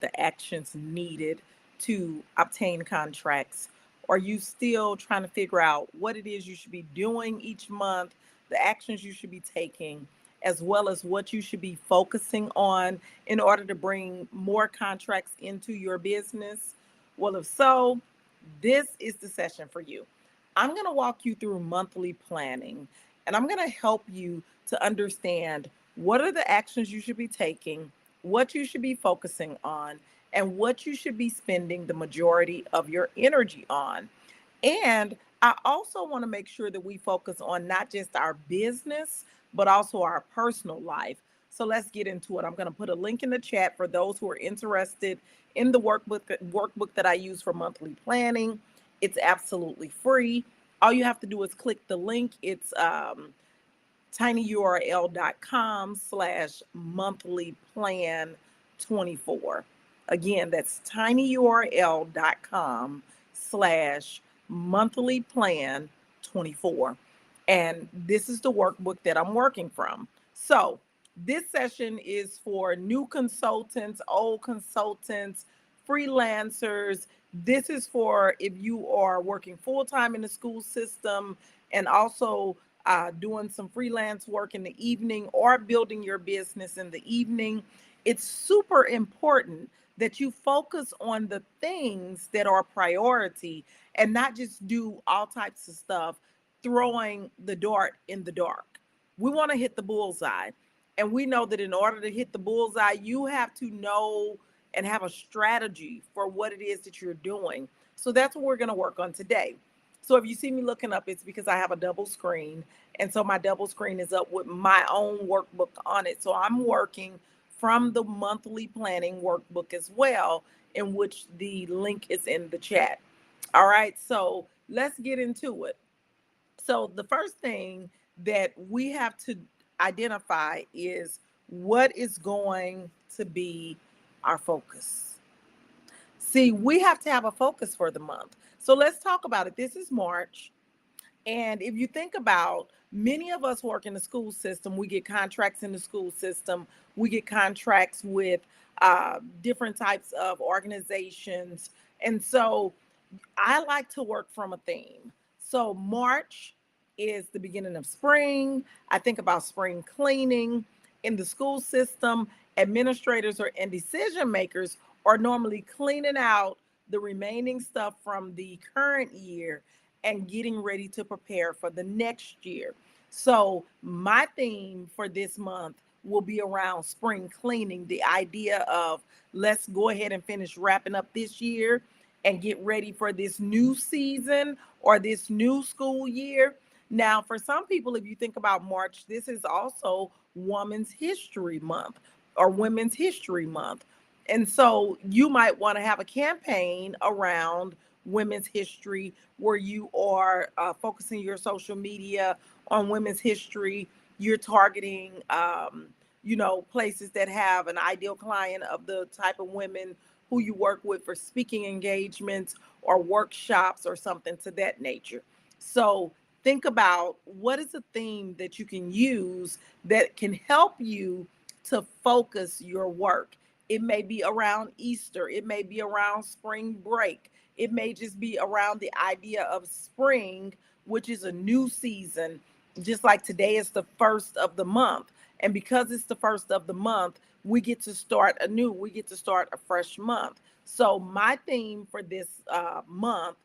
the actions needed to obtain contracts? Are you still trying to figure out what it is you should be doing each month, the actions you should be taking, as well as what you should be focusing on in order to bring more contracts into your business? Well, if so, this is the session for you. I'm going to walk you through monthly planning, and I'm going to help you to understand what are the actions you should be taking, what you should be focusing on, and what you should be spending the majority of your energy on. And I also want to make sure that we focus on not just our business, but also our personal life. So let's get into it. I'm going to put a link in the chat for those who are interested in the workbook that I use for monthly planning. It's absolutely free. All you have to do is click the link. It's tinyurl.com/monthly plan 24. Again, that's tinyurl.com/monthly plan 24. And this is the workbook that I'm working from. So this session is for new consultants, old consultants, freelancers. This is for if you are working full time in the school system and also doing some freelance work in the evening or building your business in the evening. It's super important that you focus on the things that are priority and not just do all types of stuff throwing the dart in the dark. We want to hit the bullseye. And we know that in order to hit the bullseye, you have to know and have a strategy for what it is that you're doing. So that's what we're going to work on today. So if you see me looking up, it's because I have a double screen. And so my double screen is up with my own workbook on it. So I'm working from the monthly planning workbook as well, in which the link is in the chat. All right, so let's get into it. So the first thing that we have to identify is what is going to be our focus. See, we have to have a focus for the month. So let's talk about it. This is March. And if you think about many of us work in the school system, we get contracts in the school system, we get contracts with different types of organizations. And so I like to work from a theme. So March is the beginning of spring. I think about spring cleaning. In the school system, administrators and decision makers are normally cleaning out the remaining stuff from the current year and getting ready to prepare for the next year. So my theme for this month will be around spring cleaning, the idea of let's go ahead and finish wrapping up this year and get ready for this new season or this new school year. Now, for some people, if you think about March, this is also Women's History Month or Women's History Month. And so you might want to have a campaign around women's history where you are focusing your social media on women's history. You're targeting, places that have an ideal client of the type of women who you work with for speaking engagements or workshops or something to that nature. So think about what is a theme that you can use that can help you to focus your work. It may be around Easter, it may be around spring break, it may just be around the idea of spring, which is a new season, just like today is the first of the month. And because it's the first of the month, we get to start anew, we get to start a fresh month. So my theme for this month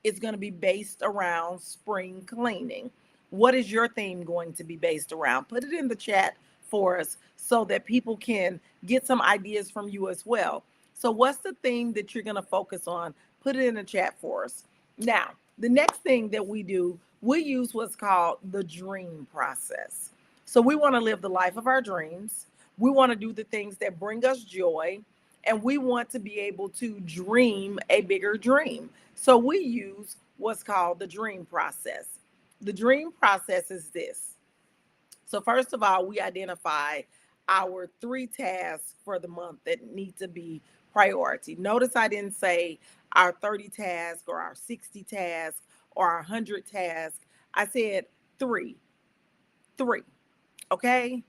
is going to be based around spring cleaning. What is your theme going to be based around? Put it in the chat for us so that people can get some ideas from you as well. So what's the theme that you're going to focus on? Put it in the chat for us. Now, the next thing that we do, we use what's called the dream process. So we want to live the life of our dreams. We want to do the things that bring us joy, and we want to be able to dream a bigger dream. So we use what's called the dream process. The dream process is this. So first of all, we identify our 3 tasks for the month that need to be priority. Notice I didn't say our 30 tasks or our 60 tasks or our 100 tasks. I said three, three. Okay.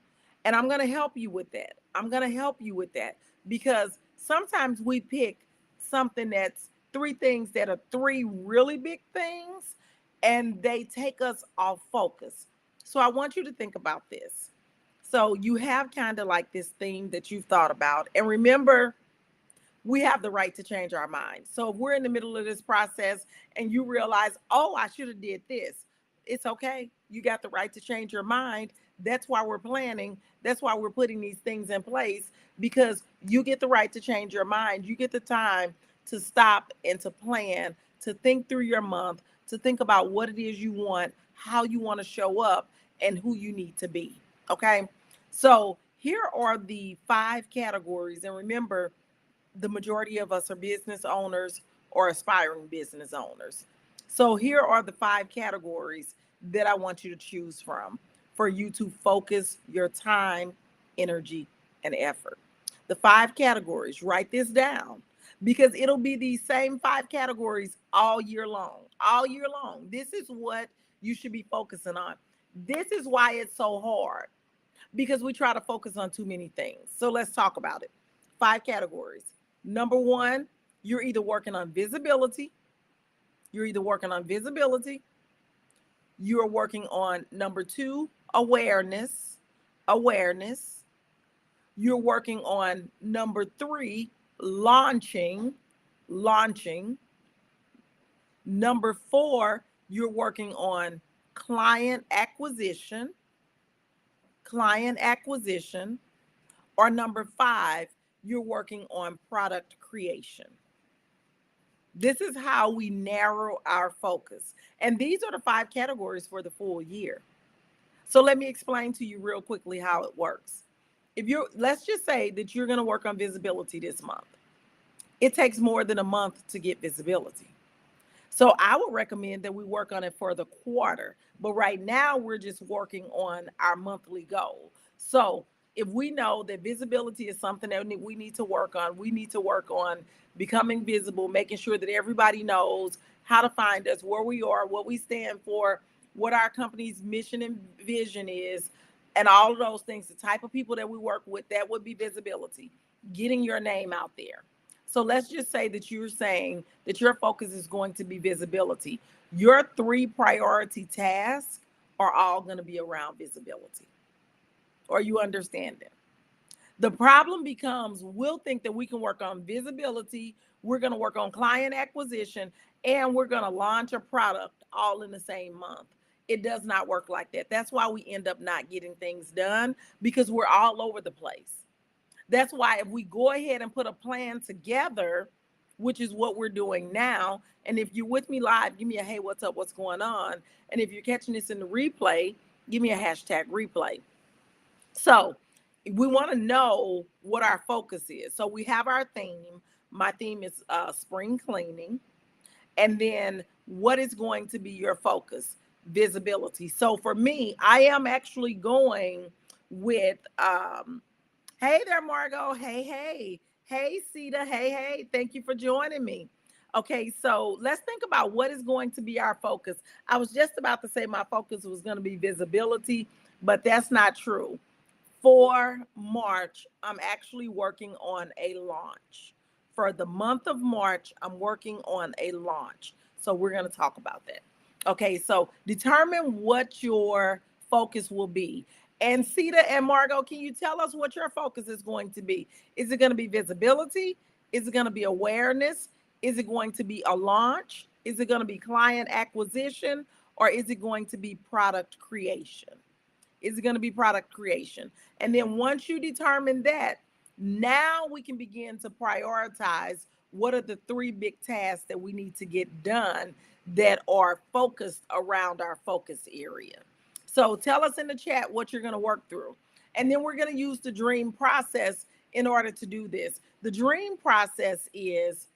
And I'm going to help you with that. I'm going to help you with that because sometimes we pick something that's three things that are three really big things, and they take us off focus. So I want you to think about this. So you have kind of like this thing that you've thought about. And remember, we have the right to change our mind. So if we're in the middle of this process and you realize, oh, I should have did this, it's okay. You got the right to change your mind. That's why we're planning. That's why we're putting these things in place, because you get the right to change your mind. You get the time to stop and to plan, to think through your month, to think about what it is you want, how you want to show up, and who you need to be. Okay. So here are the 5 categories. And remember, the majority of us are business owners or aspiring business owners. So here are the 5 categories that I want you to choose from for you to focus your time, energy, and effort. The 5 categories, write this down, because it'll be these same 5 categories all year long. All year long. This is what you should be focusing on. This is why it's so hard, because we try to focus on too many things. So let's talk about it. 5 categories. Number 1, you're either working on visibility. You're either working on visibility. You're working on number 2, awareness. Awareness. You're working on number 3, launching. Launching. Number 4, you're working on client acquisition. Client acquisition. Or number 5, you're working on product creation. This is how we narrow our focus. And these are the 5 categories for the full year. So let me explain to you real quickly how it works. Let's just say that you're going to work on visibility this month. It takes more than a month to get visibility. So I would recommend that we work on it for the quarter. But right now we're just working on our monthly goal. So if we know that visibility is something that we need to work on, we need to work on becoming visible, making sure that everybody knows how to find us, where we are, what we stand for, what our company's mission and vision is, and all of those things, the type of people that we work with, that would be visibility, getting your name out there. So let's just say that you're saying that your focus is going to be visibility. Your 3 priority tasks are all going to be around visibility. Or you understand it. The problem becomes, we'll think that we can work on visibility, we're going to work on client acquisition, and we're going to launch a product all in the same month. It does not work like that. That's why we end up not getting things done, because we're all over the place. That's why if we go ahead and put a plan together, which is what we're doing now, and if you're with me live, give me a hey, what's up, what's going on? And if you're catching this in the replay, give me a hashtag replay. So we want to know what our focus is. So we have our theme. My theme is spring cleaning. And then what is going to be your focus? Visibility. So for me, I am actually going with, hey there, Margot. Hey. Hey, Sita. Hey. Thank you for joining me. Okay, so let's think about what is going to be our focus. I was just about to say my focus was going to be visibility, but that's not true. For March, I'm actually working on a launch. For the month of March, I'm working on a launch. So we're going to talk about that. Okay, so determine what your focus will be. And Sita and Margot, can you tell us what your focus is going to be? Is it going to be visibility? Is it going to be awareness? Is it going to be a launch? Is it going to be client acquisition? Or is it going to be product creation? Is it going to be product creation? And then once you determine that, now we can begin to prioritize what are the 3 big tasks that we need to get done that are focused around our focus area. So tell us in the chat what you're going to work through. And then we're going to use the dream process in order to do this. The dream process is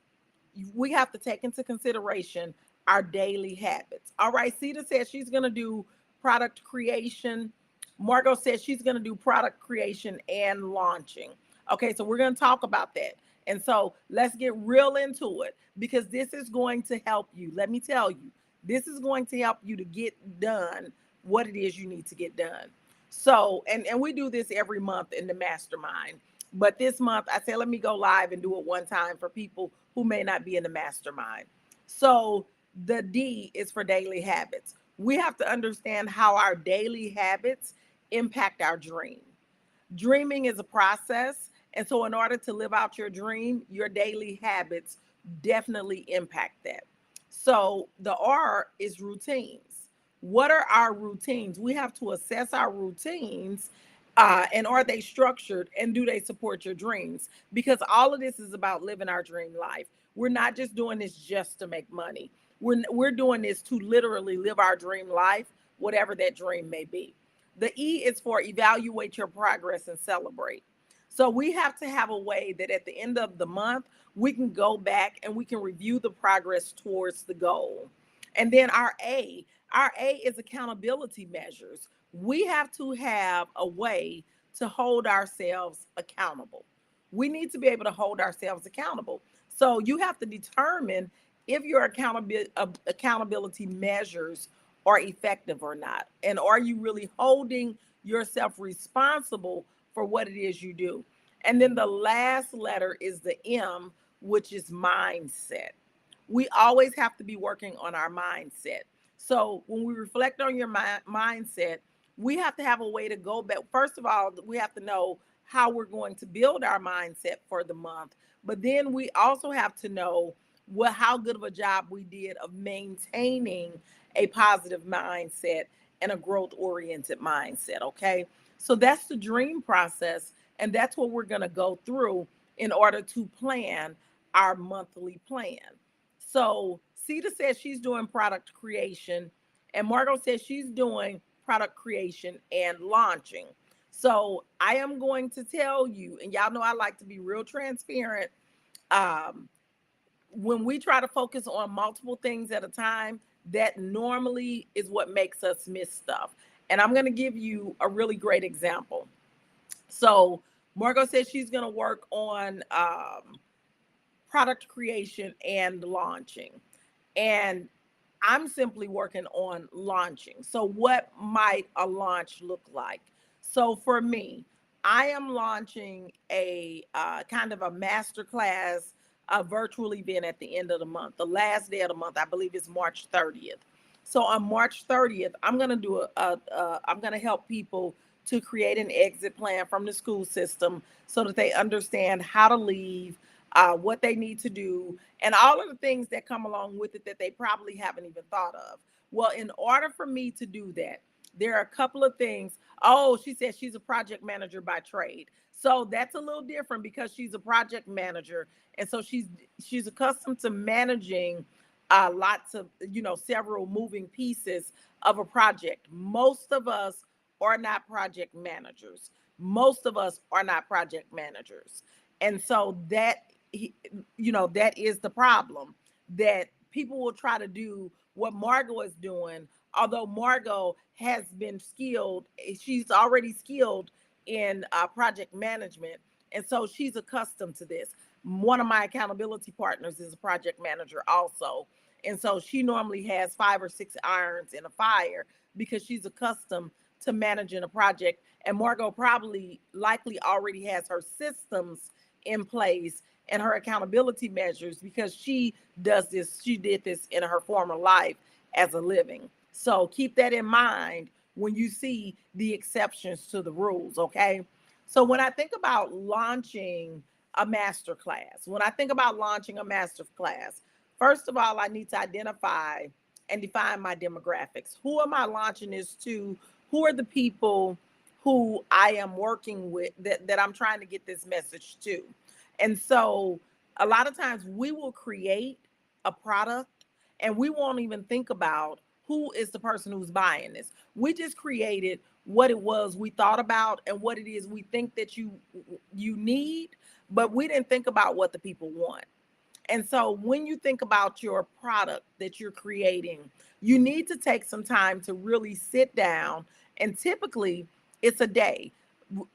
we have to take into consideration our daily habits. All right, Sita says she's going to do product creation. Margot says she's going to do product creation and launching. Okay, so we're going to talk about that. And so let's get real into it, because this is going to help you. Let me tell you, this is going to help you to get done what it is you need to get done. So, and we do this every month in the mastermind. But this month, I said, let me go live and do it one time for people who may not be in the mastermind. So the D is for daily habits. We have to understand how our daily habits impact our dream. Dreaming is a process. And so, in order to live out your dream, your daily habits definitely impact that. So, the R is routines. What are our routines? We have to assess our routines, and are they structured, and do they support your dreams? Because all of this is about living our dream life. We're not just doing this just to make money. We're doing this to literally live our dream life, whatever that dream may be. The E is for evaluate your progress and celebrate. So we have to have a way that at the end of the month, we can go back and we can review the progress towards the goal. And then our A is accountability measures. We have to have a way to hold ourselves accountable. We need to be able to hold ourselves accountable. So you have to determine if your accountability measures are effective or not. And are you really holding yourself responsible for what it is you do? And then the last letter is the M, which is mindset. We always have to be working on our mindset. So when we reflect on your mindset, we have to have a way to go back. First of all, we have to know how we're going to build our mindset for the month. But then we also have to know how good of a job we did of maintaining a positive mindset and a growth oriented mindset. Okay. So that's the dream process. And that's what we're going to go through in order to plan our monthly plan. So Sita says she's doing product creation, and Margot says she's doing product creation and launching. So I am going to tell you, and y'all know I like to be real transparent. Um, when we try to focus on multiple things at a time, that normally is what makes us miss stuff. And I'm going to give you a really great example. So Margot says she's going to work on product creation and launching. And I'm simply working on launching. So, what might a launch look like? So, for me, I am launching a kind of a masterclass, a virtual event at the end of the month. The last day of the month, I believe, is March 30th. So, on March 30th, I'm going to do I'm going to help people to create an exit plan from the school system so that they understand how to leave, what they need to do, and all of the things that come along with it that they probably haven't even thought of. Well, in order for me to do that, there are a couple of things. Oh, she said she's a project manager by trade. So that's a little different because she's a project manager. And so she's accustomed to managing lots of, several moving pieces of a project. Most of us are not project managers. Most of us are not project managers. And so that is the problem, that people will try to do what Margot is doing, although Margot has been skilled. She's already skilled in project management. And so she's accustomed to this. One of my accountability partners is a project manager also. And so she normally has 5 or 6 irons in a fire because she's accustomed to managing a project. And Margot probably likely already has her systems in place and her accountability measures because she did this in her former life as a living. So keep that in mind when you see the exceptions to the rules, okay? So when I think about launching a master class, first of all, I need to identify and define my demographics. Who am I launching this to? Who are the people who I am working with that I'm trying to get this message to? And so a lot of times we will create a product and we won't even think about who is the person who's buying this. We just created what it was we thought about and what it is we think that you need, but we didn't think about what the people want. And so when you think about your product that you're creating, you need to take some time to really sit down. And typically it's a day.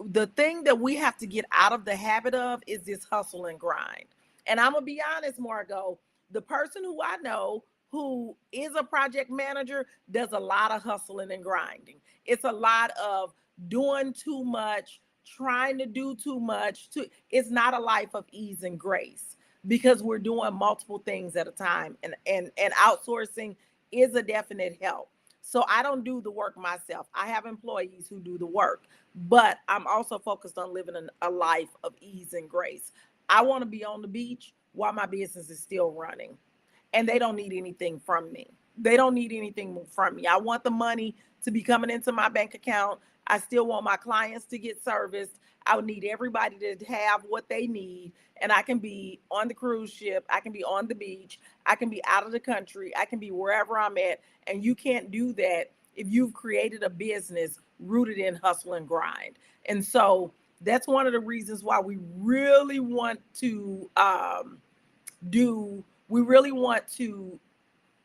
The thing that we have to get out of the habit of is this hustle and grind. And I'm going to be honest, Margot, the person who I know who is a project manager does a lot of hustling and grinding. It's a lot of doing too much, trying to do too much. It's not a life of ease and grace, because we're doing multiple things at a time, and outsourcing is a definite help. So I don't do the work myself. I have employees who do the work, but I'm also focused on living a life of ease and grace. I want to be on the beach while my business is still running, and they don't need anything from me. They don't need anything from me. I want the money to be coming into my bank account. I still want my clients to get serviced. I would need everybody to have what they need. And I can be on the cruise ship. I can be on the beach. I can be out of the country. I can be wherever I'm at. And you can't do that if you've created a business rooted in hustle and grind. And so that's one of the reasons why we really want to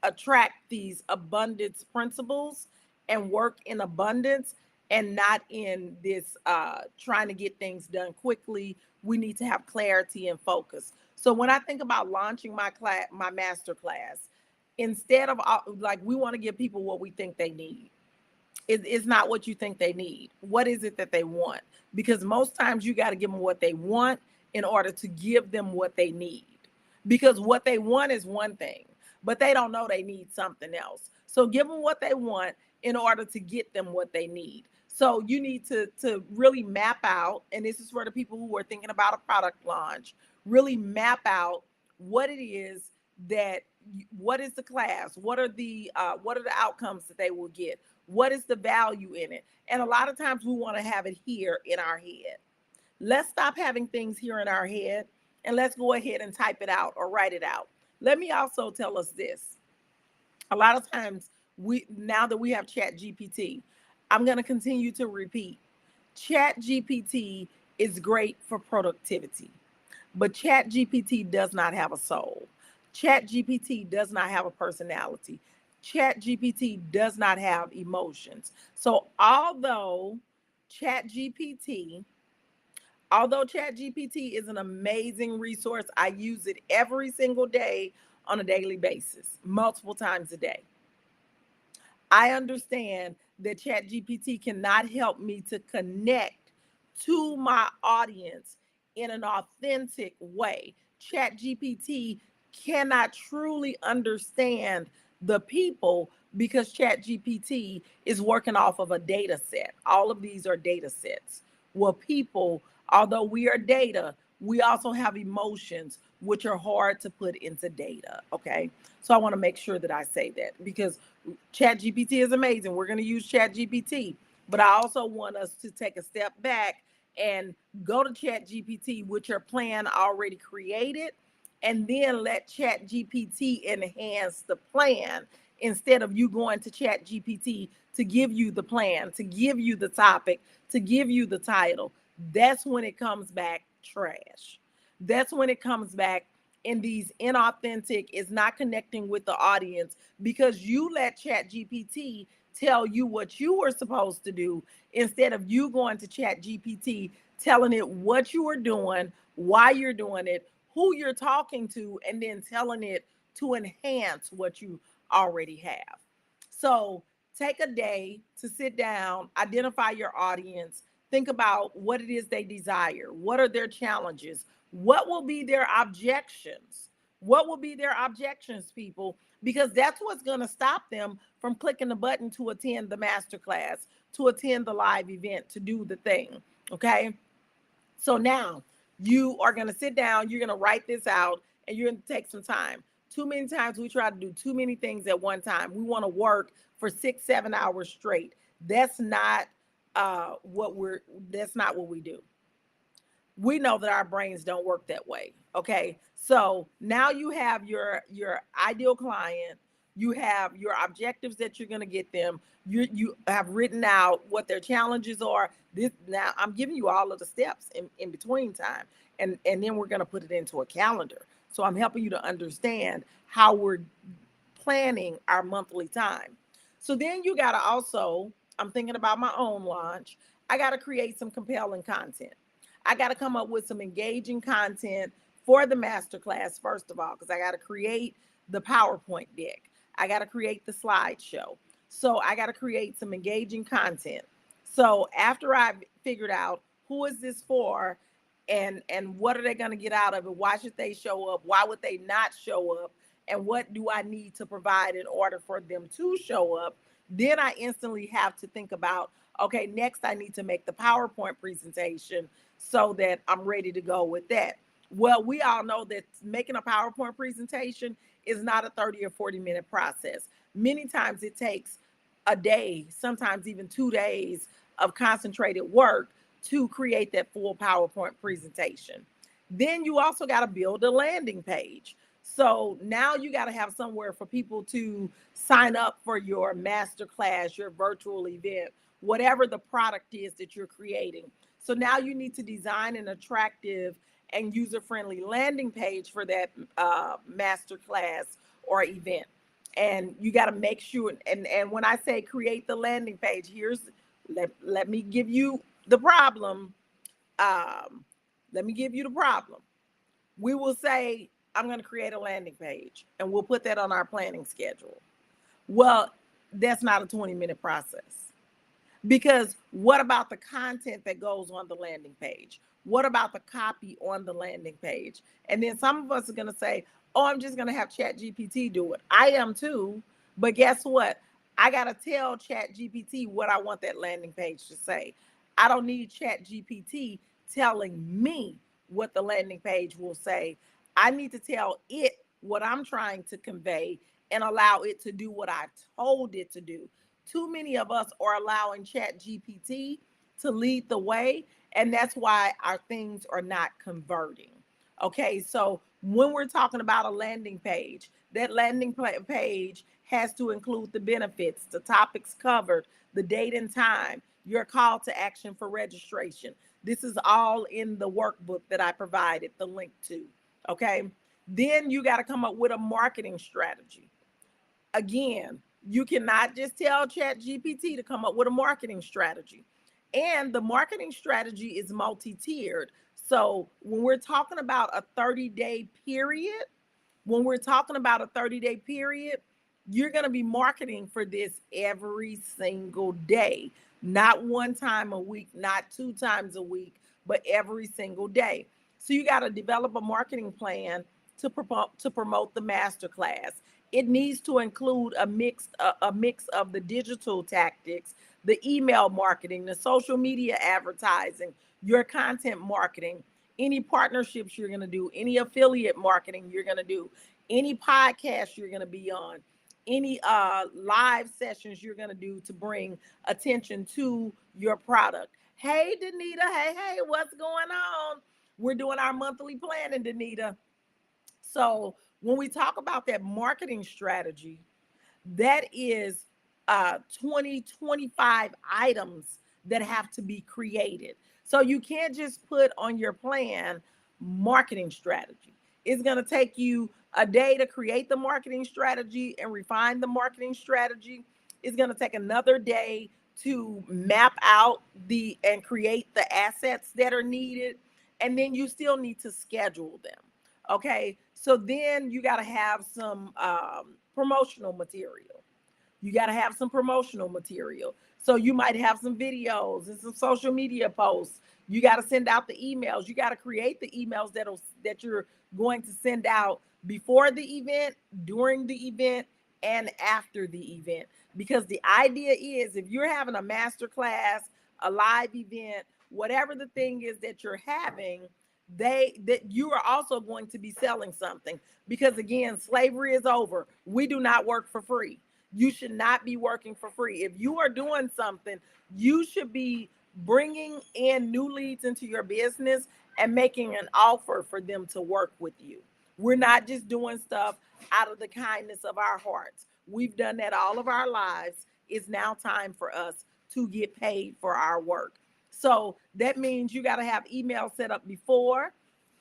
attract these abundance principles and work in abundance, and not in this trying to get things done quickly. We need to have clarity and focus. So when I think about launching my master class, instead of like, we want to give people what we think they need. It's not what you think they need. What is it that they want? Because most times you got to give them what they want in order to give them what they need. Because what they want is one thing, but they don't know they need something else. So give them what they want in order to get them what they need. So you need to really map out, and this is for the people who are thinking about a product launch, really map out what it is that, what is the class? What are the outcomes that they will get? What is the value in it? And a lot of times we want to have it here in our head. Let's stop having things here in our head, and let's go ahead and type it out or write it out. Let me also tell us this. A lot of times, now that we have Chat GPT, I'm going to continue to repeat. Chat GPT is great for productivity, but Chat GPT does not have a soul. Chat GPT does not have a personality. Chat GPT does not have emotions. So Chat GPT although Chat GPT is an amazing resource, I use it every single day on a daily basis, multiple times a day. I understand that Chat GPT cannot help me to connect to my audience in an authentic way. Chat GPT cannot truly understand the people, because Chat GPT is working off of a data set. All of these are data sets. Well, people, although we are data, we also have emotions, which are hard to put into data. Okay. So I want to make sure that I say that, because Chat GPT is amazing. We're going to use Chat GPT, but I also want us to take a step back and go to Chat GPT with your plan already created, and then let Chat GPT enhance the plan, instead of you going to Chat GPT to give you the plan, to give you the topic, to give you the title. That's when it comes back trash. That's when it comes back in these inauthentic, is not connecting with the audience, because you let Chat GPT tell you what you were supposed to do, instead of you going to Chat GPT, telling it what you are doing, why you're doing it, who you're talking to, and then telling it to enhance what you already have. So take a day to sit down, identify your audience, think about what it is they desire. What are their challenges? What will be their objections? What will be their objections, people? Because that's what's going to stop them from clicking the button to attend the masterclass, to attend the live event, to do the thing. Okay. So now you are going to sit down, you're going to write this out, and you're going to take some time. Too many times we try to do too many things at one time. We want to work for 6-7 hours straight. That's not that's not what we do. We know that our brains don't work that way. Okay. So now you have your ideal client, you have your objectives that you're going to get them. You have written out what their challenges are. This, now I'm giving you all of the steps in between time, and then we're going to put it into a calendar. So I'm helping you to understand how we're planning our monthly time. So then you got to also, I'm thinking about my own launch. I got to create some compelling content. I got to come up with some engaging content for the masterclass, first of all, because I got to create the PowerPoint deck. I got to create the slideshow. So I got to create some engaging content. So after I've figured out Who is this for? And what are they going to get out of it? Why should they show up? Why would they not show up? And what do I need to provide in order for them to show up? Then I instantly have to think about, okay, next I need to make the PowerPoint presentation so that I'm ready to go with that. Well, we all know that making a PowerPoint presentation is not a 30 or 40-minute process. Many times it takes a day, sometimes even 2 days of concentrated work to create that full PowerPoint presentation. Then you also got to build a landing page. So now you got to have somewhere for people to sign up for your masterclass, your virtual event, whatever the product is that you're creating. So now you need to design an attractive and user-friendly landing page for that masterclass or event. And you got to make sure, and when I say create the landing page, let me give you the problem. Let me give you the problem. We will say, I'm going to create a landing page, and we'll put that on our planning schedule. Well, that's not a 20-minute process. Because what about the content that goes on the landing page? What about the copy on the landing page? And then some of us are going to say, oh, I'm just going to have ChatGPT do it. I am too. But guess what? I got to tell ChatGPT what I want that landing page to say. I don't need ChatGPT telling me what the landing page will say. I need to tell it what I'm trying to convey and allow it to do what I told it to do. Too many of us are allowing ChatGPT to lead the way, and that's why our things are not converting. Okay, so when we're talking about a landing page, that landing page has to include the benefits, the topics covered, the date and time, your call to action for registration. This is all in the workbook that I provided the link to. Okay, then you got to come up with a marketing strategy. Again, you cannot just tell ChatGPT to come up with a marketing strategy. And the marketing strategy is multi-tiered. So when we're talking about a 30-day period, you're going to be marketing for this every single day, not one time a week, not 2 times a week, but every single day. So you got to develop a marketing plan to promote the masterclass. It needs to include a mix of the digital tactics, the email marketing, the social media advertising, your content marketing, any partnerships you're going to do, any affiliate marketing you're going to do, any podcast you're going to be on, any live sessions you're going to do to bring attention to your product. Hey, Danita. Hey, what's going on? We're doing our monthly planning, Danita. So when we talk about that marketing strategy, that is 25 items that have to be created. So you can't just put on your plan marketing strategy. It's going to take you a day to create the marketing strategy and refine the marketing strategy. It's going to take another day to map out and create the assets that are needed. And then you still need to schedule them. Okay. So then you got to have some promotional material. So you might have some videos and some social media posts. You got to send out the emails. You got to create the emails that you're going to send out before the event, during the event, and after the event. Because the idea is, if you're having a master class, a live event, whatever the thing is that you're having, that you are also going to be selling something. Because again, slavery is over. We do not work for free. You should not be working for free. If you are doing something, you should be bringing in new leads into your business and making an offer for them to work with you. We're not just doing stuff out of the kindness of our hearts. We've done that all of our lives. It's now time for us to get paid for our work. So that means you got to have email set up before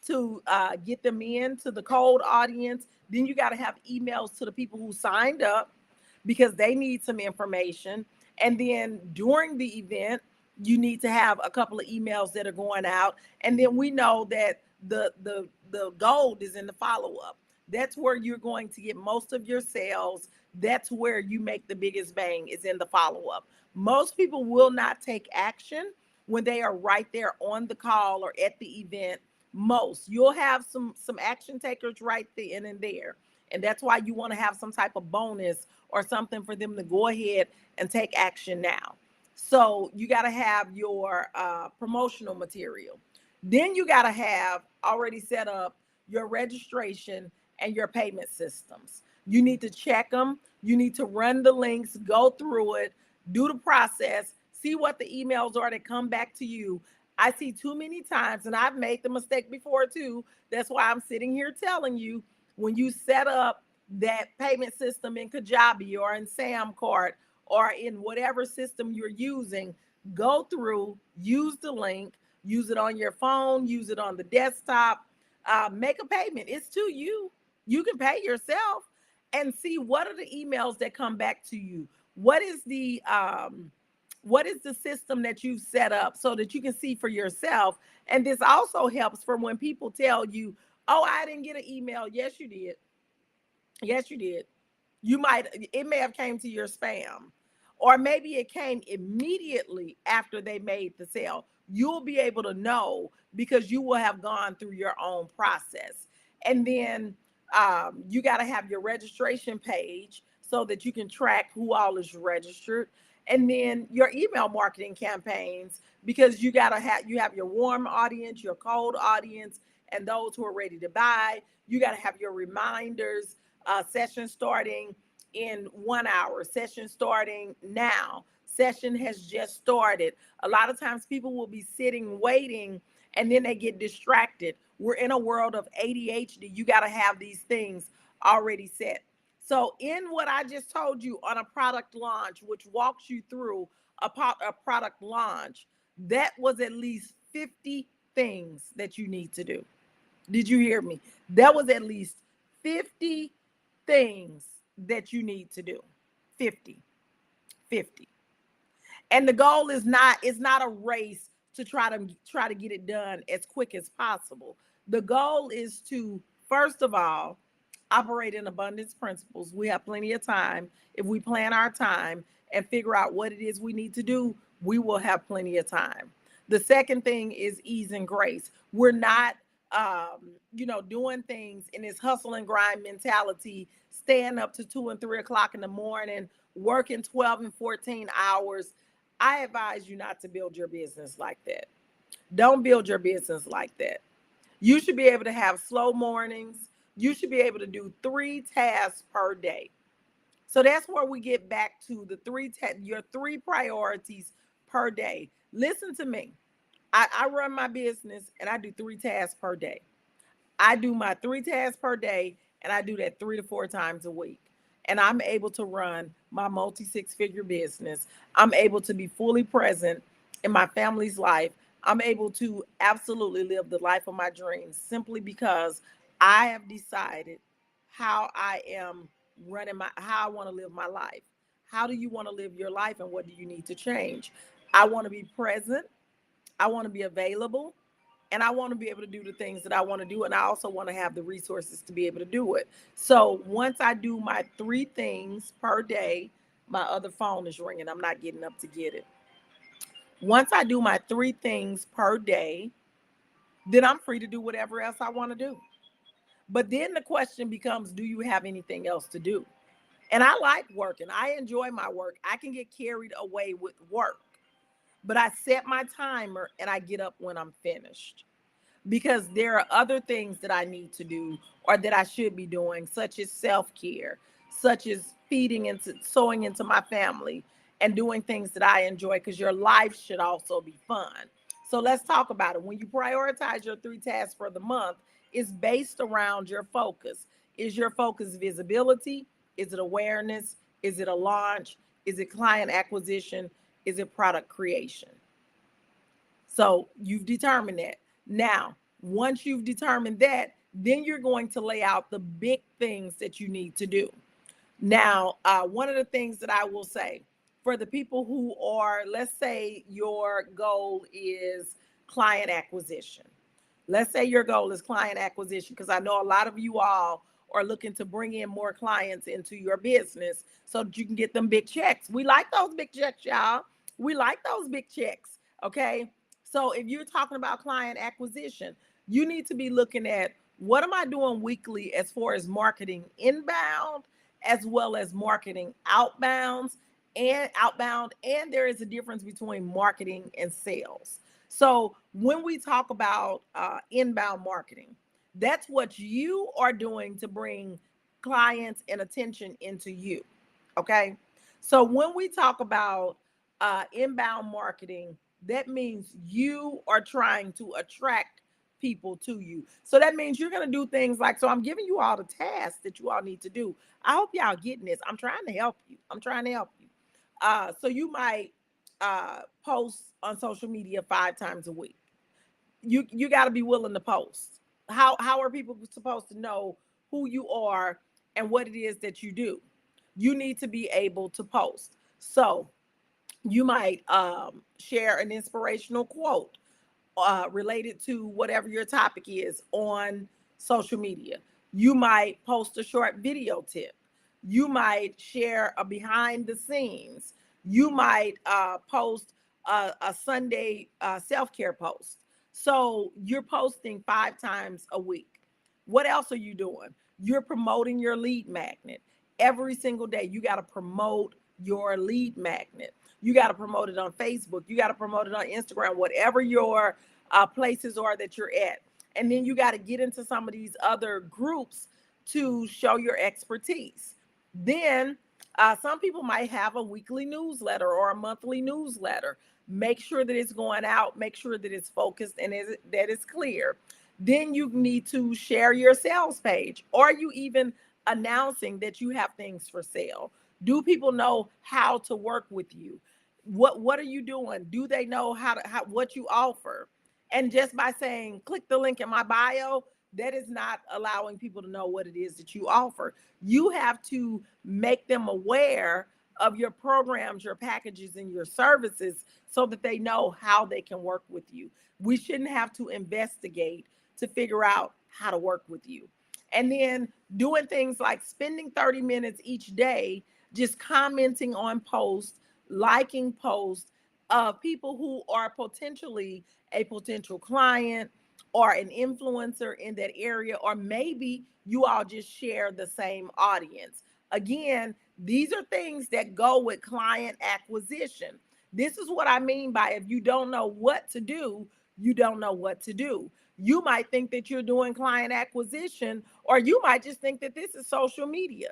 to get them in to the cold audience. Then you got to have emails to the people who signed up because they need some information. And then during the event, you need to have a couple of emails that are going out. And then we know that the gold is in the follow-up. That's where you're going to get most of your sales. That's where you make the biggest bang, is in the follow-up. Most people will not take action when they are right there on the call or at the event. Most you'll have some action takers right then and there, and that's why you want to have some type of bonus or something for them to go ahead and take action now. So you got to have your promotional material. Then you got to have already set up your registration and your payment systems. You need to check them. You need to run the links, go through it, do the process, see what the emails are that come back to you. I see too many times, and I've made the mistake before too. That's why I'm sitting here telling you, when you set up that payment system in Kajabi or in Samcart or in whatever system you're using, go through, use the link, use it on your phone, use it on the desktop, make a payment. It's to you. You can pay yourself and see what are the emails that come back to you. What is the system that you've set up so that you can see for yourself. And this also helps for when people tell you, oh, I didn't get an email. Yes, you did. Yes, you did. It may have came to your spam, or maybe it came immediately after they made the sale. You'll be able to know because you will have gone through your own process. And then you got to have your registration page so that you can track who all is registered. And then your email marketing campaigns, because you have your warm audience, your cold audience, and those who are ready to buy. You got to have your reminders, session starting in 1 hour, session starting now, session has just started. A lot of times people will be sitting waiting and then they get distracted. We're in a world of ADHD. You got to have these things already set. So in what I just told you on a product launch, which walks you through a product launch, that was at least 50 things that you need to do. Did you hear me? That was at least 50 things that you need to do. 50. And the goal is not, it's not a race to try to get it done as quick as possible. The goal is to, first of all, operate in abundance principles. We have plenty of time. If we plan our time and figure out what it is we need to do, we will have plenty of time. The second thing is ease and grace. We're not doing things in this hustle and grind mentality, staying up to 2 and 3 o'clock in the morning, working 12 and 14 hours. I advise you not to build your business like that. Don't build your business like that. You should be able to have slow mornings. You should be able to do 3 tasks per day. So that's where we get back to the your 3 priorities per day. Listen to me. I run my business and I do 3 tasks per day. I do my 3 tasks per day, and I do that 3 to 4 times a week. And I'm able to run my multi 6-figure business. I'm able to be fully present in my family's life. I'm able to absolutely live the life of my dreams simply because I have decided how I am how I want to live my life. How do you want to live your life, and what do you need to change? I want to be present. I want to be available. And I want to be able to do the things that I want to do. And I also want to have the resources to be able to do it. So once I do my 3 things per day, my other phone is ringing. I'm not getting up to get it. Once I do my 3 things per day, then I'm free to do whatever else I want to do. But then the question becomes, do you have anything else to do? And I like working. I enjoy my work. I can get carried away with work. But I set my timer and I get up when I'm finished, because there are other things that I need to do or that I should be doing, such as self-care, such as sewing into my family and doing things that I enjoy, because your life should also be fun. So let's talk about it. When you prioritize your 3 tasks for the month, it's based around your focus. Is your focus visibility? Is it awareness? Is it a launch? Is it client acquisition? Is it product creation? So you've determined that. Now, once you've determined that, then you're going to lay out the big things that you need to do. Now, one of the things that I will say for the people who are, let's say your goal is client acquisition. Let's say your goal is client acquisition, because I know a lot of you all are looking to bring in more clients into your business so that you can get them big checks. We like those big checks, y'all. We like those big checks, okay? So if you're talking about client acquisition, you need to be looking at what am I doing weekly as far as marketing inbound as well as marketing outbound, and there is a difference between marketing and sales. So when we talk about inbound marketing, that's what you are doing to bring clients and attention into you. Okay. So when we talk about inbound marketing, that means you are trying to attract people to you. So that means you're going to do things like, so I'm giving you all the tasks that you all need to do. I hope y'all getting this. I'm trying to help you. I'm trying to help you. So you might post on social media 5 times a week. You got to be willing to post. How are people supposed to know who you are and what it is that you do? You need to be able to post. So you might share an inspirational quote related to whatever your topic is on social media. You might post a short video tip. You might share a behind the scenes. You might post a Sunday self-care post. So you're posting 5 times a week. What else are you doing? You're promoting your lead magnet. Every single day, you got to promote your lead magnet. You got to promote it on Facebook. You got to promote it on Instagram, whatever your places are that you're at. And then you got to get into some of these other groups to show your expertise. Then some people might have a weekly newsletter or a monthly newsletter. Make sure that it's going out. Make sure that it's focused and that it's clear. Then you need to share your sales page, or you even announcing that you have things for sale. Do people know how to work with you? What are you doing? Do they know how what you offer? And just by saying click the link in my bio, that is not allowing people to know what it is that you offer. You have to make them aware of your programs, your packages, and your services so that they know how they can work with you. We shouldn't have to investigate to figure out how to work with you. And then doing things like spending 30 minutes each day just commenting on posts, liking posts of people who are potentially a potential client or an influencer in that area, or maybe you all just share the same audience. Again, these are things that go with client acquisition. This is what I mean by if you don't know what to do, you don't know what to do. You might think that you're doing client acquisition, or you might just think that this is social media.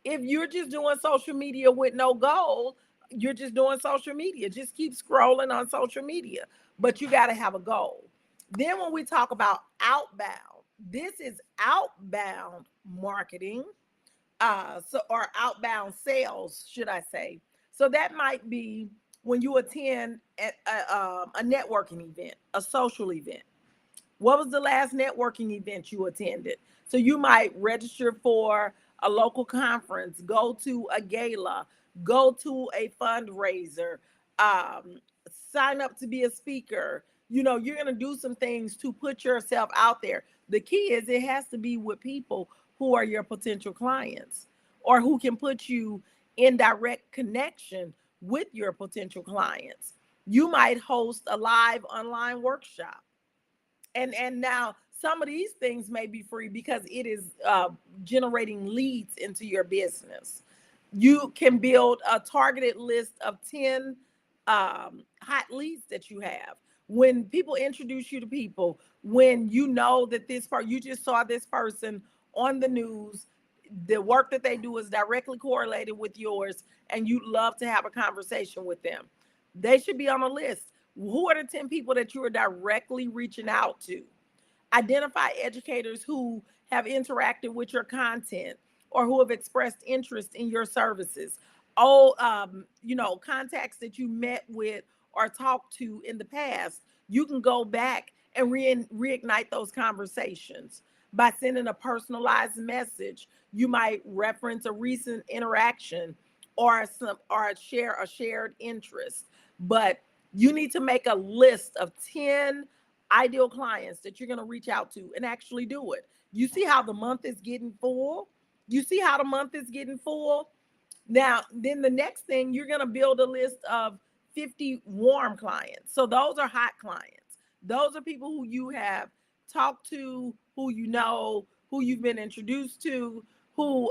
If you're just doing social media with no goal, you're just doing social media. Just keep scrolling on social media, but you got to have a goal. Then when we talk about outbound, this is outbound marketing, or outbound sales, should I say. So that might be when you attend a networking event, a social event. What was the last networking event you attended? So you might register for a local conference, go to a gala, go to a fundraiser, um, sign up to be a speaker. You're going to do some things to put yourself out there. The key is it has to be with people who are your potential clients or who can put you in direct connection with your potential clients. You might host a live online workshop. And now some of these things may be free because it is generating leads into your business. You can build a targeted list of 10 hot leads that you have. When people introduce you to people, when you know that you just saw this person on the news, the work that they do is directly correlated with yours, and you'd love to have a conversation with them, they should be on a list. Who are the 10 people that you are directly reaching out to? Identify educators who have interacted with your content or who have expressed interest in your services. Contacts that you met with or talked to in the past, you can go back and reignite those conversations by sending a personalized message. You might reference a recent interaction or share a shared interest. But you need to make a list of 10 ideal clients that you're going to reach out to and actually do it. You see how the month is getting full? You see how the month is getting full? Now, then the next thing, you're going to build a list of 50 warm clients. So those are hot clients. Those are people who you have talked to, who you know, who you've been introduced to, who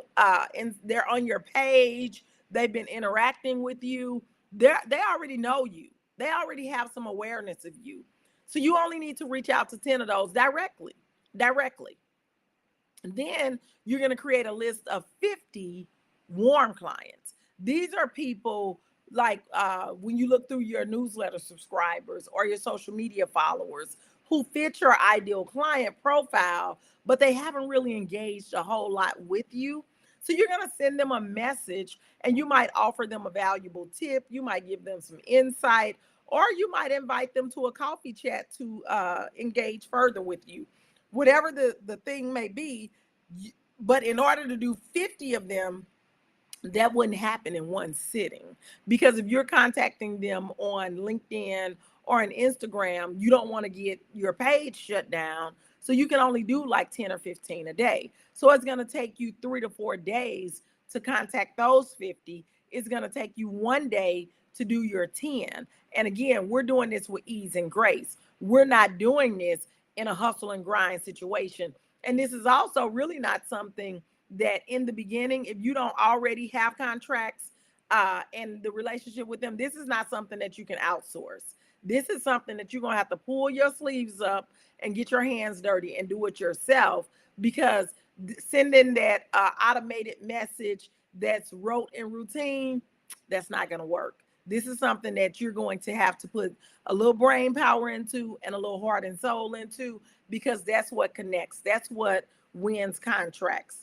and they're on your page. They've been interacting with you. They already know you. They already have some awareness of you. So you only need to reach out to 10 of those directly. Directly. And then you're going to create a list of 50 warm clients. These are people like when you look through your newsletter subscribers or your social media followers who fit your ideal client profile, but they haven't really engaged a whole lot with you. So you're going to send them a message and you might offer them a valuable tip. You might give them some insight, or you might invite them to a coffee chat to engage further with you. Whatever the thing may be, but in order to do 50 of them, that wouldn't happen in one sitting, because if you're contacting them on LinkedIn or on Instagram, you don't want to get your page shut down. So you can only do like 10 or 15 a day. So it's going to take you 3 to 4 days to contact those 50. It's going to take you 1 day to do your 10. And again, we're doing this with ease and grace. We're not doing this in a hustle and grind situation. And this is also really not something that in the beginning, if you don't already have contracts and the relationship with them, this is not something that you can outsource. This is something that you're going to have to pull your sleeves up and get your hands dirty and do it yourself, because sending that automated message that's rote and routine, that's not going to work. This is something that you're going to have to put a little brain power into and a little heart and soul into, because that's what connects. That's what wins contracts.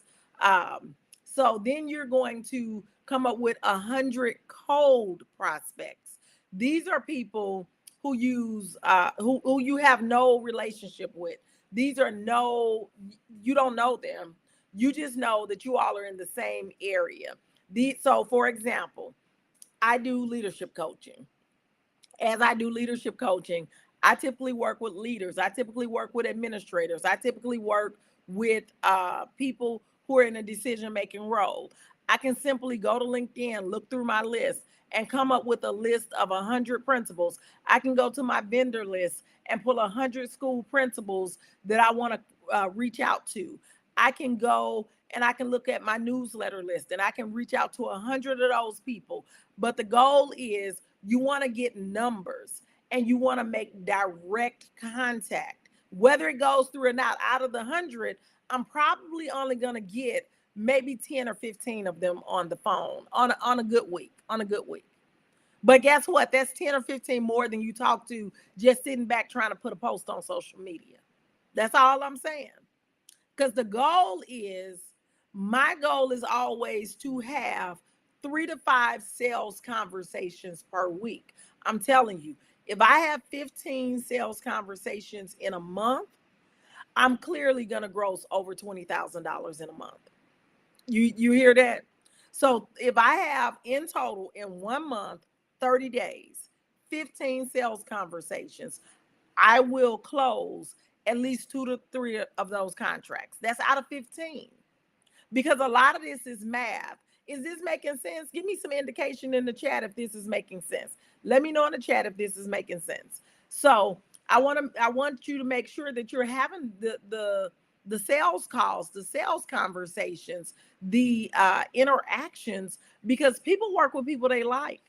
So then you're going to come up with 100 cold prospects. These are people who use who you have no relationship with. These are you don't know them. You just know that you all are in the same area. So for example, I do leadership coaching. As I do leadership coaching, I typically work with leaders. I typically work with administrators. I typically work with people who are in a decision-making role. I can simply go to LinkedIn, look through my list, and come up with a list of 100 principals. I can go to my vendor list and pull 100 school principals that I want to reach out to. I can go and I can look at my newsletter list and I can reach out to 100 of those people. But the goal is you want to get numbers and you want to make direct contact. Whether it goes through or not, out of the 100, I'm probably only going to get maybe 10 or 15 of them on the phone on a good week, on a good week. But guess what? That's 10 or 15 more than you talk to just sitting back trying to put a post on social media. That's all I'm saying. Because my goal is always to have 3 to 5 sales conversations per week. I'm telling you, if I have 15 sales conversations in a month, I'm clearly going to gross over $20,000 in a month. You hear that? So if I have in total in 1 month, 30 days, 15 sales conversations, I will close at least 2 to 3 of those contracts. That's out of 15. Because a lot of this is math. Is this making sense? Give me some indication in the chat if this is making sense. Let me know in the chat if this is making sense. So I want you to make sure that you're having the sales calls, the sales conversations, the interactions, because people work with people they like.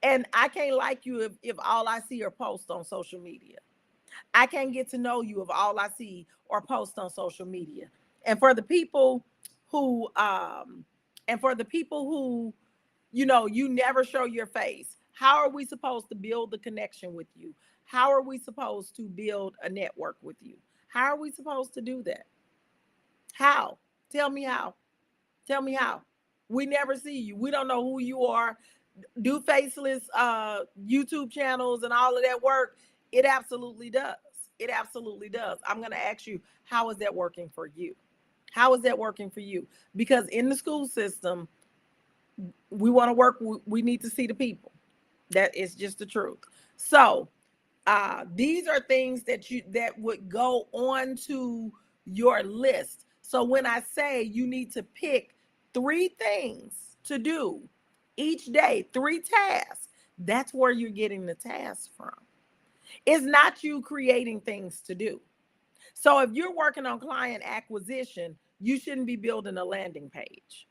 And I can't like you if all I see are posts on social media. I can't get to know you if all I see or post on social media. And for the people who you never show your face, how are we supposed to build the connection with you? How are we supposed to build a network with you? How are we supposed to do that? How? Tell me how. Tell me how. We never see you. We don't know who you are. Do faceless YouTube channels and all of that work. It absolutely does. It absolutely does. I'm going to ask you, how is that working for you? How is that working for you? Because in the school system, we want to work. We need to see the people. That is just the truth. So these are things that would go on to your list. So when I say you need to pick 3 things to do each day, 3 tasks, that's where you're getting the tasks from. It's not you creating things to do. So if you're working on client acquisition, you shouldn't be building a landing page.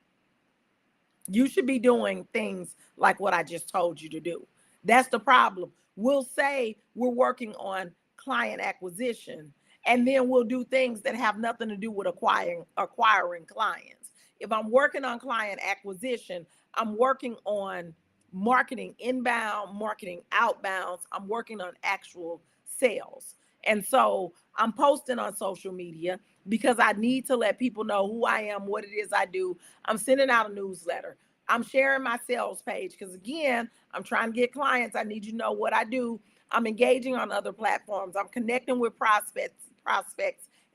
You should be doing things like what I just told you to do. That's the problem. We'll say we're working on client acquisition, and then we'll do things that have nothing to do with acquiring clients. If I'm working on client acquisition, I'm working on marketing inbound, marketing outbounds. I'm working on actual sales. And so I'm posting on social media because I need to let people know who I am, what it is I do. I'm sending out a newsletter. I'm sharing my sales page because, again, I'm trying to get clients. I need you to know what I do. I'm engaging on other platforms. I'm connecting with prospects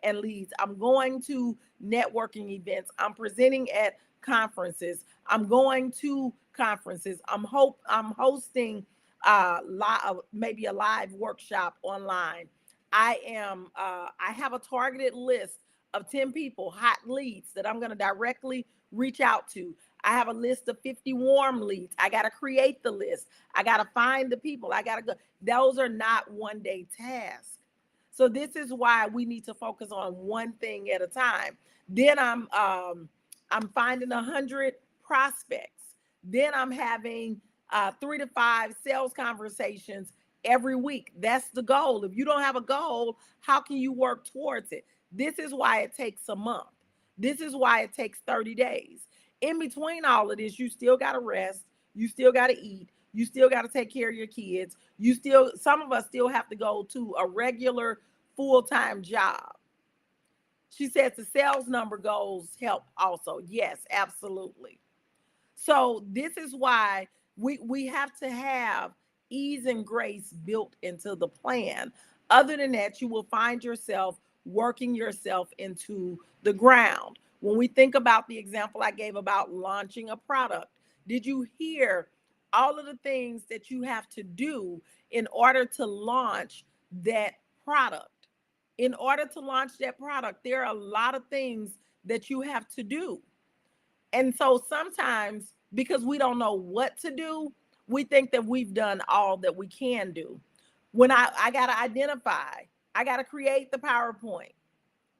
and leads. I'm going to networking events. I'm presenting at conferences. I'm going to conferences. I'm hosting maybe a live workshop online. I have a targeted list of 10 people, hot leads that I'm going to directly reach out to. I have a list of 50 warm leads. I got to create the list. I got to find the people. I got to go. Those are not one-day tasks. So this is why we need to focus on one thing at a time. Then I'm finding 100 prospects. Then I'm having 3 to 5 sales conversations every week. That's the goal. If you don't have a goal, how can you work towards it? This is why it takes a month. This is why it takes 30 days. In between all of this, you still got to rest. You still got to eat. You still got to take care of your kids. Some of us still have to go to a regular full-time job. She says the sales number goals help also. Yes, absolutely. So this is why we have to have ease and grace built into the plan. Other than that, you will find yourself working yourself into the ground. When we think about the example I gave about launching a product, did you hear all of the things that you have to do in order to launch that product? In order to launch that product, there are a lot of things that you have to do. And so sometimes, because we don't know what to do, we think that we've done all that we can do. When I got to identify, I got to create the PowerPoint.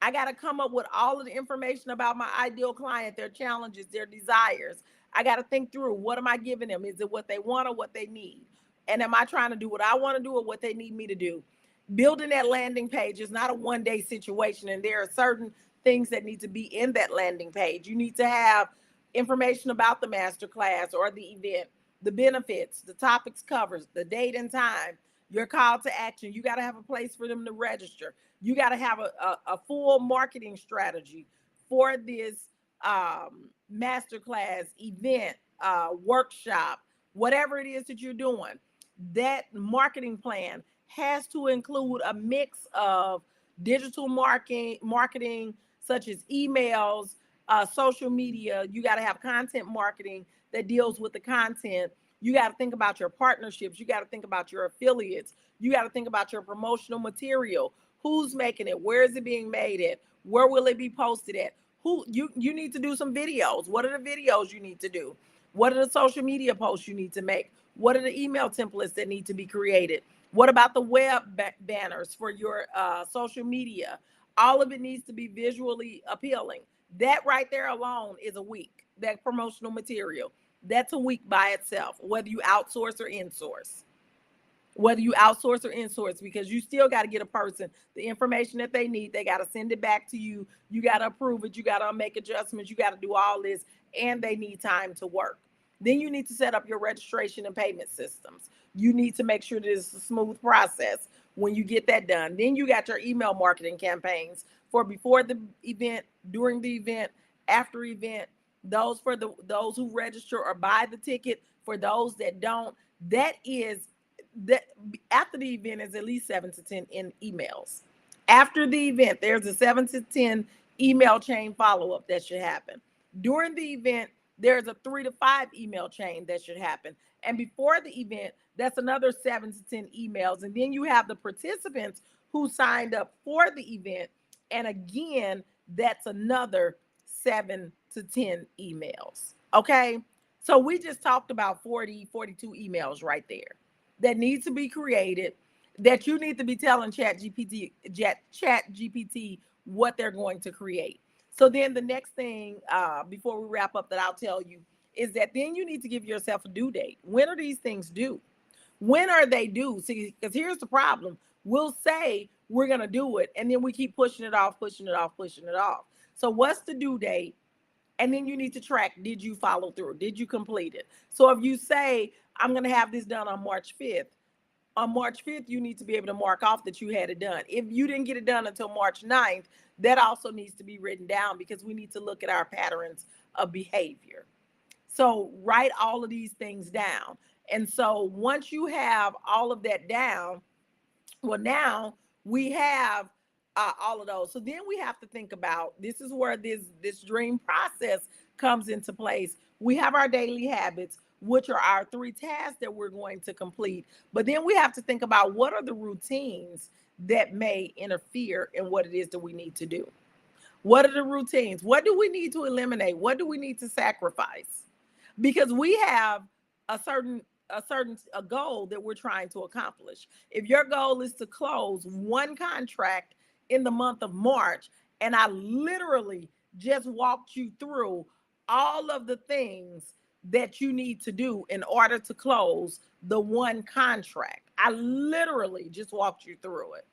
I got to come up with all of the information about my ideal client, their challenges, their desires. I got to think through, what am I giving them? Is it what they want or what they need? And am I trying to do what I want to do or what they need me to do? Building that landing page is not a one-day situation, and there are certain things that need to be in that landing page. You need to have information about the masterclass or the event, the benefits, the topics covered, the date and time, your call to action. You got to have a place for them to register. You got to have a full marketing strategy for this masterclass, event, workshop, whatever it is that you're doing. That marketing plan has to include a mix of digital marketing such as emails, social media. You got to have content marketing that deals with the content. You got to think about your partnerships. You got to think about your affiliates. You got to think about your promotional material. Who's making it? Where is it being made at? Where will it be posted at? You need to do some videos. What are the videos you need to do? What are the social media posts you need to make? What are the email templates that need to be created? What about the web banners for your social media? All of it needs to be visually appealing. That right there alone is a week. That promotional material, that's a week by itself, whether you outsource or insource. Because you still got to get a person the information that they need. They got to send it back to you. You got to approve it. You got to make adjustments. You got to do all this, and they need time to work. Then you need to set up your registration and payment systems. You need to make sure that it's a smooth process when you get that done. Then you got your email marketing campaigns for before the event, during the event, after event. Those who register or buy the ticket. For those that don't, that after the event is at least 7 to 10 in emails. After the event, there's a 7 to 10 email chain follow-up that should happen. During the event, there's a 3 to 5 email chain that should happen. And before the event, that's another 7 to 10 emails. And then you have the participants who signed up for the event. And again, that's another 7 to 10 emails. Okay. So we just talked about 42 emails right there that needs to be created. that you need to be telling chat GPT what they're going to create. So then the next thing, before we wrap up, that I'll tell you is that then you need to give yourself a due date. When are these things due? When are they due? See, because here's the problem. We'll say we're going to do it, and then we keep pushing it off, pushing it off, pushing it off. So what's the due date? And then you need to track, did you follow through? Did you complete it? So if you say, I'm going to have this done on March 5th, on March 5th, you need to be able to mark off that you had it done. If you didn't get it done until March 9th, that also needs to be written down, because we need to look at our patterns of behavior. So write all of these things down. And so once you have all of that down, well, now we have all of those. So then we have to think about, this is where this dream process comes into place. We have our daily habits, which are our 3 tasks that we're going to complete. But then we have to think about, what are the routines that may interfere in what it is that we need to do? What are the routines? What do we need to eliminate? What do we need to sacrifice? Because we have a certain goal that we're trying to accomplish. If your goal is to close 1 contract in the month of March, and I literally just walked you through all of the things that you need to do in order to close the 1 contract, I literally just walked you through it.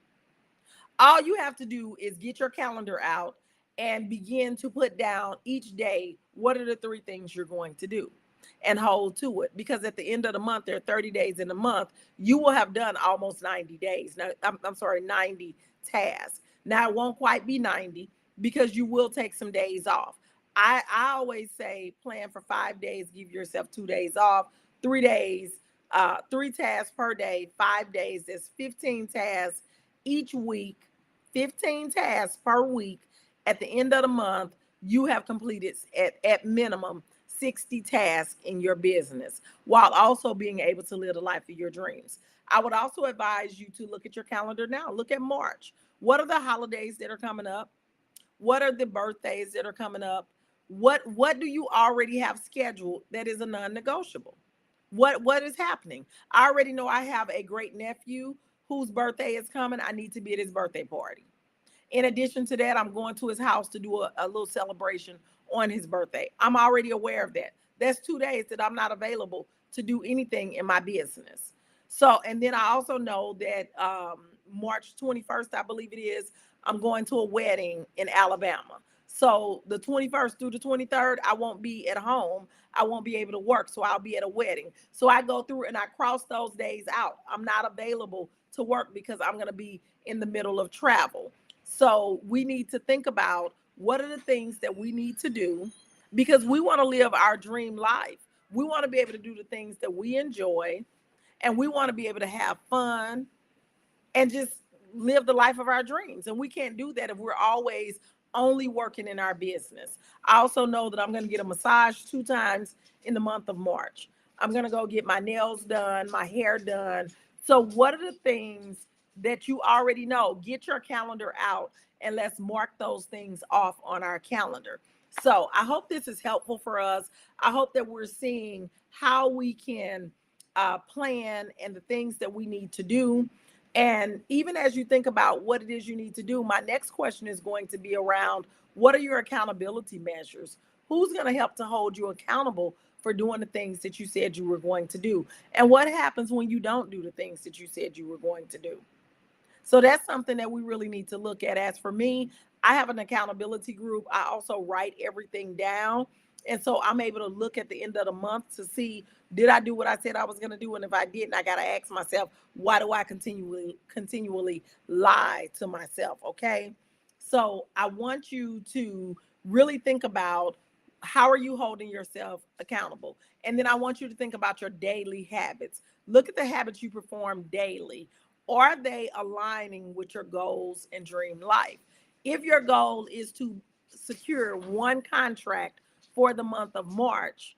All you have to do is get your calendar out and begin to put down each day, what are the 3 things you're going to do, and hold to it. Because at the end of the month, there are 30 days in the month, you will have done almost 90 days. Now, I'm sorry, 90 tasks. Now, it won't quite be 90, because you will take some days off. I always say, plan for 5 days, give yourself 2 days off, 3 days, 3 tasks per day, 5 days. There's 15 tasks each week, 15 tasks per week. At the end of the month, you have completed at minimum 60 tasks in your business, while also being able to live the life of your dreams. I would also advise you to look at your calendar now. Look at March. What are the holidays that are coming up? What are the birthdays that are coming up? What do you already have scheduled that is a non-negotiable? What is happening? I already know I have a great nephew whose birthday is coming. I need to be at his birthday party. In addition to that, I'm going to his house to do a little celebration on his birthday. I'm already aware of that. That's 2 days that I'm not available to do anything in my business. So, and then I also know that March 21st, I believe it is, I'm going to a wedding in Alabama. So the 21st through the 23rd, I won't be at home. I won't be able to work. So I'll be at a wedding. So I go through and I cross those days out. I'm not available to work because I'm going to be in the middle of travel. So we need to think about, what are the things that we need to do, because we want to live our dream life. We want to be able to do the things that we enjoy, and we want to be able to have fun and just live the life of our dreams. And we can't do that if we're always only working in our business. I also know that I'm going to get a massage 2 times in the month of March. I'm going to go get my nails done, my hair done. So what are the things that you already know? Get your calendar out and let's mark those things off on our calendar. So I hope this is helpful for us. I hope that we're seeing how we can plan and the things that we need to do. And even as you think about what it is you need to do, my next question is going to be around, what are your accountability measures? Who's going to help to hold you accountable for doing the things that you said you were going to do? And what happens when you don't do the things that you said you were going to do? So that's something that we really need to look at. As for me, I have an accountability group. I also write everything down. And so I'm able to look at the end of the month to see, did I do what I said I was going to do? And if I didn't, I got to ask myself, why do I continually lie to myself? Okay. So I want you to really think about, how are you holding yourself accountable? And then I want you to think about your daily habits. Look at the habits you perform daily. Are they aligning with your goals and dream life? If your goal is to secure 1 contract for the month of March,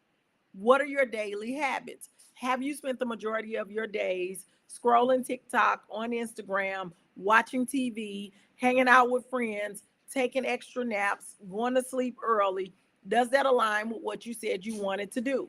what are your daily habits? Have you spent the majority of your days scrolling TikTok, on Instagram, watching TV, hanging out with friends, taking extra naps, going to sleep early? Does that align with what you said you wanted to do?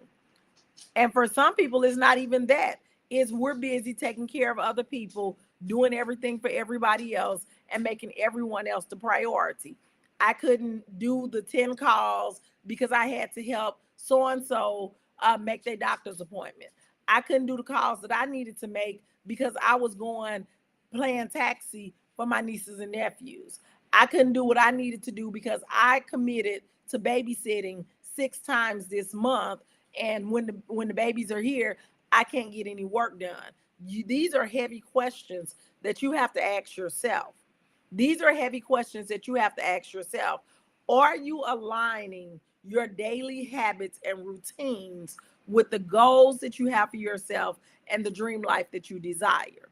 And for some people, it's not even that. It's we're busy taking care of other people, doing everything for everybody else and making everyone else the priority. I couldn't do the 10 calls because I had to help so and so make their doctor's appointment. I couldn't do the calls that I needed to make because I was going playing taxi for my nieces and nephews. I couldn't do what I needed to do because I committed to babysitting 6 times this month. And when the babies are here, I can't get any work done. These are heavy questions that you have to ask yourself. These are heavy questions that you have to ask yourself. Are you aligning your daily habits and routines with the goals that you have for yourself and the dream life that you desire?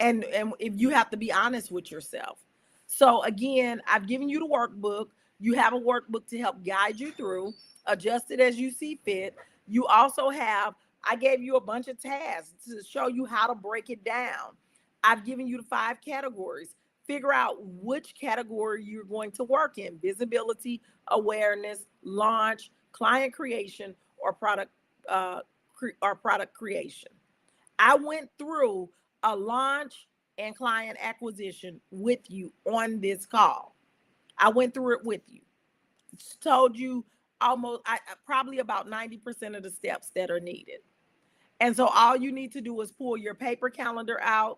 And if you have to be honest with yourself. So again, I've given you the workbook. You have a workbook to help guide you through, adjust it as you see fit. You also have, I gave you a bunch of tasks to show you how to break it down. I've given you the 5 categories. Figure out which category you're going to work in: visibility, awareness, launch, client creation, or product creation. I went through a launch and client acquisition with you on this call. I went through it with you. Told you probably about 90% of the steps that are needed. And so all you need to do is pull your paper calendar out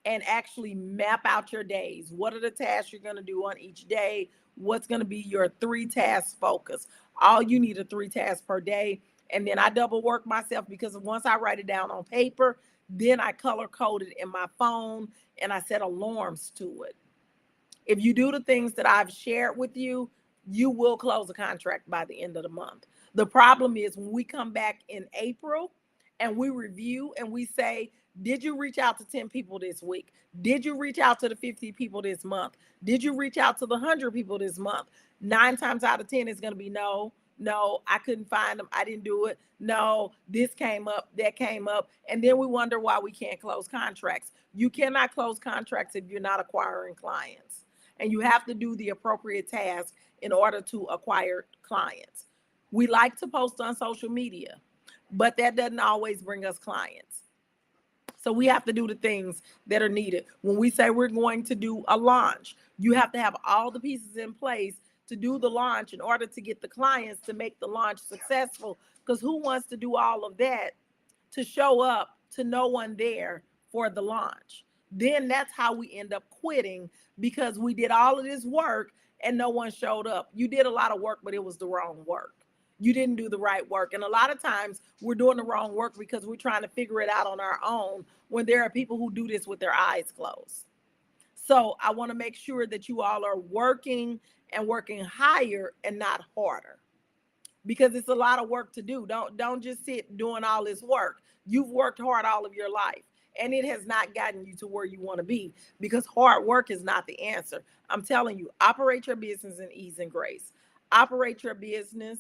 and actually map out your days. What are the tasks you're going to do on each day? What's going to be your 3 task focus? All you need are 3 tasks per day. And then I double work myself because once I write it down on paper, then I color code it in my phone and I set alarms to it. If you do the things that I've shared with you, you will close a contract by the end of the month. The problem is when we come back in April and we review and we say, did you reach out to 10 people this week? Did you reach out to the 50 people this month? Did you reach out to the 100 people this month? 9 times out of 10, it's going to be no, I couldn't find them. I didn't do it. No, this came up, that came up. And then we wonder why we can't close contracts. You cannot close contracts if you're not acquiring clients. And you have to do the appropriate tasks in order to acquire clients. We like to post on social media, but that doesn't always bring us clients. So we have to do the things that are needed. When we say we're going to do a launch, you have to have all the pieces in place to do the launch in order to get the clients to make the launch successful. Because who wants to do all of that to show up to no one there for the launch? Then that's how we end up quitting, because we did all of this work and no one showed up. You did a lot of work, but it was the wrong work. You didn't do the right work. And a lot of times we're doing the wrong work because we're trying to figure it out on our own when there are people who do this with their eyes closed. So I want to make sure that you all are working and working higher and not harder, because it's a lot of work to do. Don't just sit doing all this work. You've worked hard all of your life and it has not gotten you to where you want to be, because hard work is not the answer. I'm telling you, operate your business in ease and grace. Operate your business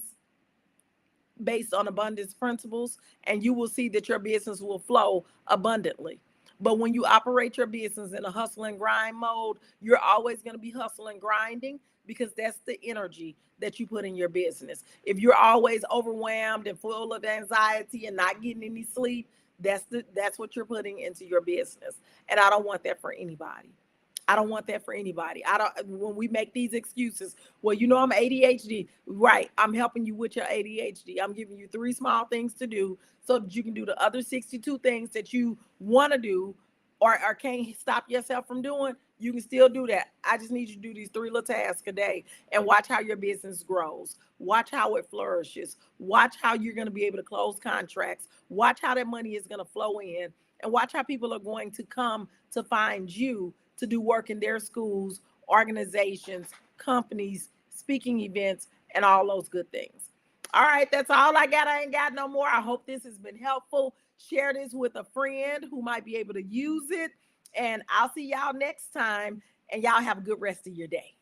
based on abundance principles, and you will see that your business will flow abundantly. But when you operate your business in a hustle and grind mode, you're always going to be hustling, grinding, because that's the energy that you put in your business. If you're always overwhelmed and full of anxiety and not getting any sleep, that's what you're putting into your business. And I don't want that for anybody. I don't want that for anybody. When we make these excuses, well, I'm ADHD, right? I'm helping you with your ADHD. I'm giving you 3 small things to do so that you can do the other 62 things that you want to do or can't stop yourself from doing. You can still do that. I just need you to do these 3 little tasks a day and watch how your business grows. Watch how it flourishes. Watch how you're going to be able to close contracts. Watch how that money is going to flow in, and watch how people are going to come to find you to do work in their schools, organizations, companies, speaking events, and all those good things. All right, that's all I got. I ain't got no more. I hope this has been helpful. Share this with a friend who might be able to use it. And I'll see y'all next time. And y'all have a good rest of your day.